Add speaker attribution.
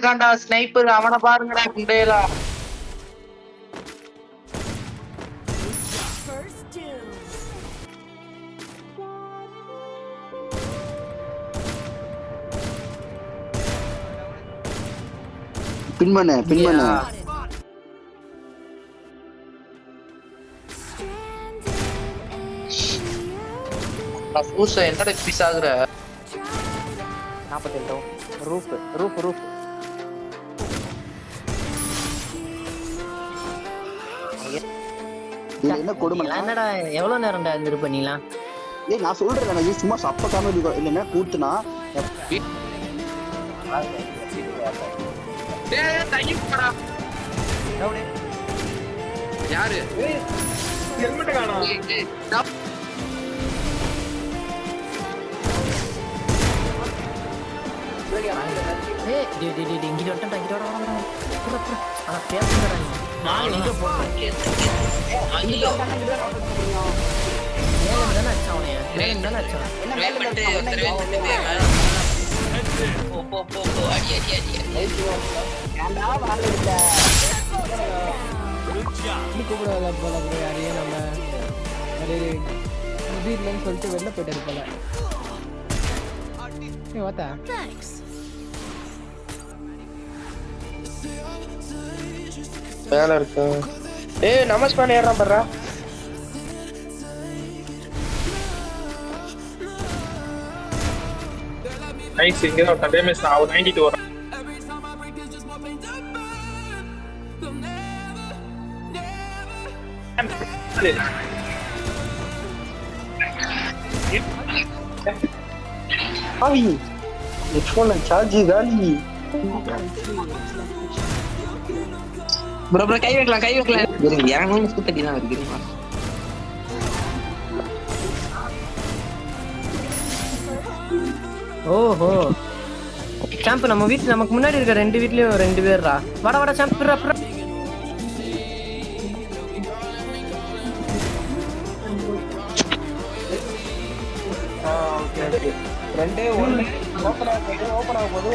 Speaker 1: இருக்கான்டா ஸ்னைப்பர், அவனை பாருங்கடா குண்டேலா.
Speaker 2: பின் பண்ணு
Speaker 1: பூச என்னடா பீஸ் ஆகுற
Speaker 3: 48 ரூஃப்
Speaker 2: என்ன கொடுமை
Speaker 3: என்னடா எவ்வளவு நேரம்டா இருந்திருப்ப நீலாம்?
Speaker 2: ஏய் நான் சொல்றேன் நான் சும்மா சப்ப காமெடி இல்லைன்னா கூத்துனா
Speaker 1: யாரு
Speaker 4: ஹெல்மெட் காணோம்.
Speaker 3: ஏய் இங்கிட்டு வரட்டா இங்கிட்டு வர ஆனா பேசுறடா நீ. நான் எங்க போறேன்? ஐயோ மேல தான அச்சாவனே. மேல தான அச்சாவனே.
Speaker 1: போ அடி
Speaker 2: ஏன்டா வாங்கல
Speaker 5: கூப்பிடாத போல ப்ரோ யாரையும் நம்ம வீட்லன்னு சொல்லிட்டு வெளில போயிட்டாரு போல. வாத்தா
Speaker 4: மேல இருக்கு. ஏய் நமஸ்கார் ஏறான் பர்றா. நைஸ் இங்க தான் டேமேஜ் ஆகும் 92 வரும்.
Speaker 2: ஆவி ஃபோன்ல சார்ஜ் காலி.
Speaker 1: ப்ரோ கை வைக்கலாம் இருங்க இறங்கணும் சுத்தடி தான் இருக்கு.
Speaker 3: ஓஹோ சாம்ப் நம்ம வீட்டு நமக்கு முன்னாடி இருக்க 2 வீட்லயும் 2 பேர்ரா. வாடா சாம்ப்
Speaker 4: ரெண்டே ஒன்னு ஓபன் ஆக போகுது.